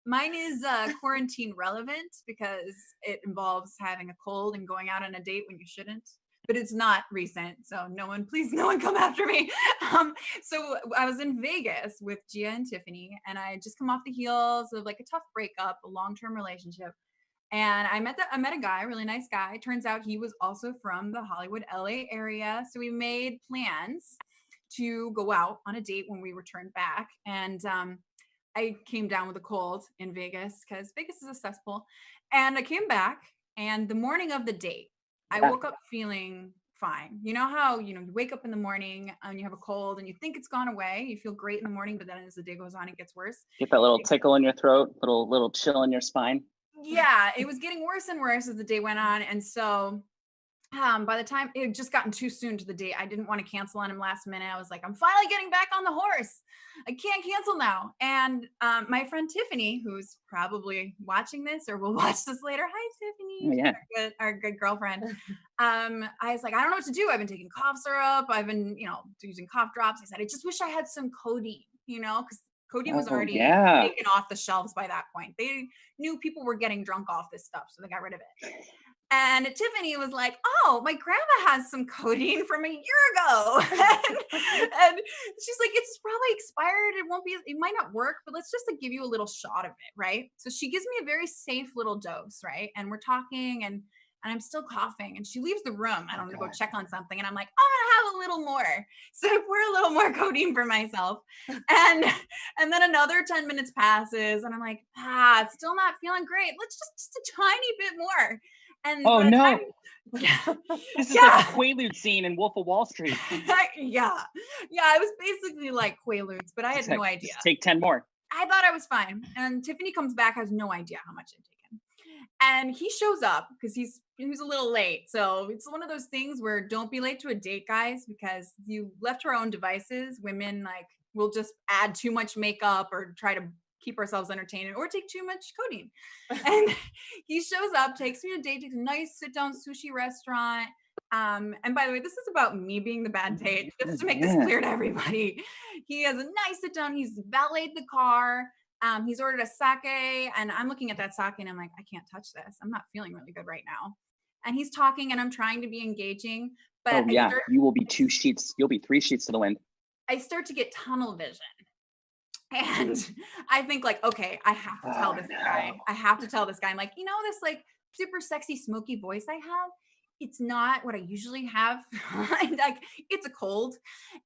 Mine is quarantine relevant because it involves having a cold and going out on a date when you shouldn't. But it's not recent, so please, no one come after me. So I was in Vegas with Gia and Tiffany, and I had just come off the heels of like a tough breakup, a long-term relationship. And I met a guy, a really nice guy. Turns out he was also from the Hollywood, LA area. So we made plans to go out on a date when we returned back. And I came down with a cold in Vegas because Vegas is a cesspool. And I came back, and the morning of the date, I woke up feeling fine. You know how, you wake up in the morning and you have a cold and you think it's gone away. You feel great in the morning, but then as the day goes on, it gets worse. Get that little tickle in your throat, little chill in your spine. Yeah, it was getting worse and worse as the day went on. And so by the time it had just gotten too soon to the date, I didn't want to cancel on him last minute. I was like, I'm finally getting back on the horse. I can't cancel now. And my friend Tiffany, who's probably watching this or will watch this later. Hi, Tiffany. Oh, yeah. Our good girlfriend. I was like, I don't know what to do. I've been taking cough syrup. I've been, using cough drops. I said, I just wish I had some codeine, because codeine was already taken off the shelves by that point. They knew people were getting drunk off this stuff, so they got rid of it. And Tiffany was like, oh, my grandma has some codeine from a year ago. and she's like, it's probably expired. It might not work, but let's just give you a little shot of it, right? So she gives me a very safe little dose, right? And we're talking and I'm still coughing, and she leaves the room. I don't know, to go check on something. And I'm like, I'm gonna have a little more. So I pour a little more codeine for myself. And then another 10 minutes passes, and I'm like, still not feeling great. Let's just a tiny bit more. And no. This is like a Quaalude scene in Wolf of Wall Street. Yeah, it was basically like Quaaludes, but I had no idea. Just take 10 more. I thought I was fine. And Tiffany comes back, has no idea how much I've taken. And he shows up because he was a little late. So it's one of those things where don't be late to a date, guys, because you left to our own devices. Women will just add too much makeup or try to keep ourselves entertained or take too much codeine. And he shows up, takes me to a date, takes a nice sit down sushi restaurant. And by the way, this is about me being the bad date, just to make this clear to everybody. He has a nice sit down. He's valeted the car. He's ordered a sake, and I'm looking at that sake and I'm like, I can't touch this. I'm not feeling really good right now. And he's talking and I'm trying to be engaging, but you will be 2 sheets. You'll be 3 sheets to the wind. I start to get tunnel vision. And I think okay, I have to tell this guy. I have to tell this guy. I'm like, this super sexy smoky voice I have, it's not what I usually have. It's a cold.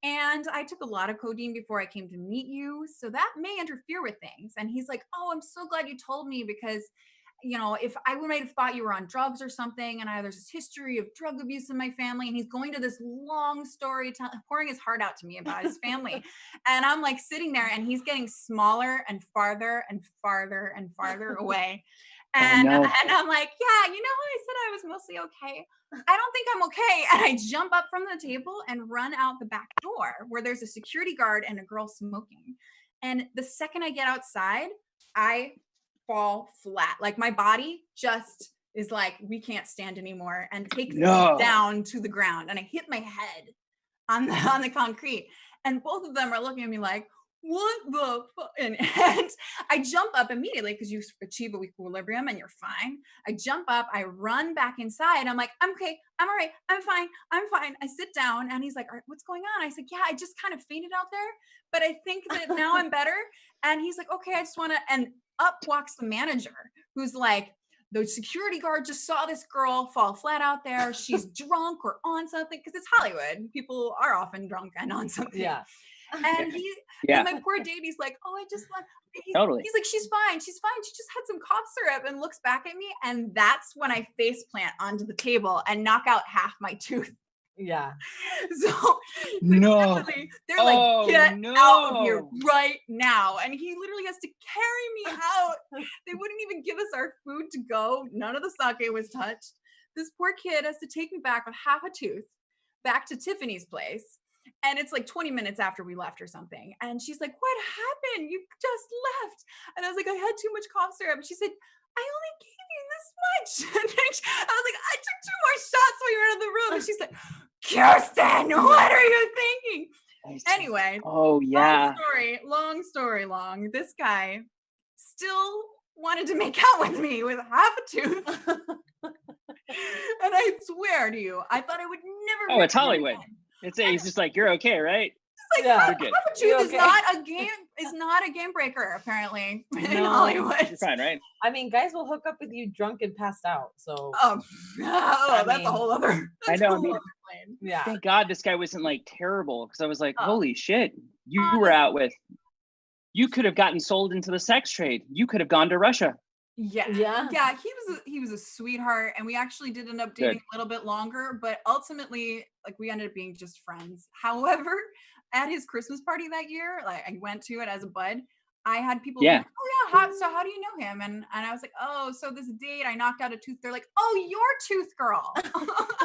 And I took a lot of codeine before I came to meet you. So that may interfere with things. And he's like, oh, I'm so glad you told me because if I might have thought you were on drugs or something, and there's this history of drug abuse in my family, and he's going to this long story, pouring his heart out to me about his family. And I'm sitting there, and he's getting smaller and farther and farther and farther away. And I'm like, yeah, I said I was mostly okay. I don't think I'm okay. And I jump up from the table and run out the back door where there's a security guard and a girl smoking. And the second I get outside, I fall flat. My body just is we can't stand anymore, and takes me down to the ground, and I hit my head on the concrete, and both of them are looking at me like, what the fuck? And I jump up immediately because you achieve equilibrium and you're fine. I jump up, I run back inside. I'm like, I'm okay, I'm all right, I'm fine. I sit down, and he's like, all right, what's going on? I said, yeah, I just kind of fainted out there, but I think that now I'm better. And he's like, okay, I just want to, and up walks the manager, who's like, the security guard just saw this girl fall flat out there. She's drunk or on something, because it's Hollywood. People are often drunk and on something. Yeah. And and my poor date, he's like, oh, I just want, he's like, she's fine. She just had some cough syrup, and looks back at me. And that's when I face plant onto the table and knock out half my tooth. Yeah. So no, they're like, get out of here right now. And he literally has to carry me out. They wouldn't even give us our food to go. None of the sake was touched. This poor kid has to take me back with half a tooth back to Tiffany's place. And it's 20 minutes after we left or something. And she's like, what happened? You just left. And I was like, I had too much cough syrup. And she said, I only gave you this much. And I was like, I took 2 more shots while you were out of the room. And she's like, Kirsten, what are you thinking? Anyway. Oh, yeah. Long story long. This guy still wanted to make out with me with half a tooth. And I swear to you, I thought I would never. Oh, it's Hollywood. He's just like, you're okay, right? Like, Yeah. half a tooth is not a game breaker, apparently, in Hollywood. You're fine, right? I mean, guys will hook up with you drunk and passed out. So That's a whole other. I know. Plane. Yeah. Thank God this guy wasn't like terrible, because I was like, Oh. holy shit, you were out with. You could have gotten sold into the sex trade. You could have gone to Russia. Yeah. He was a sweetheart, and we actually did end up dating a little bit longer, but ultimately, like, we ended up being just friends. However, at his Christmas party that year, like, I went to it as a bud. I had people like, oh yeah, so how do you know him? And I was like, oh, so this date I knocked out a tooth. They're like, oh, your tooth girl.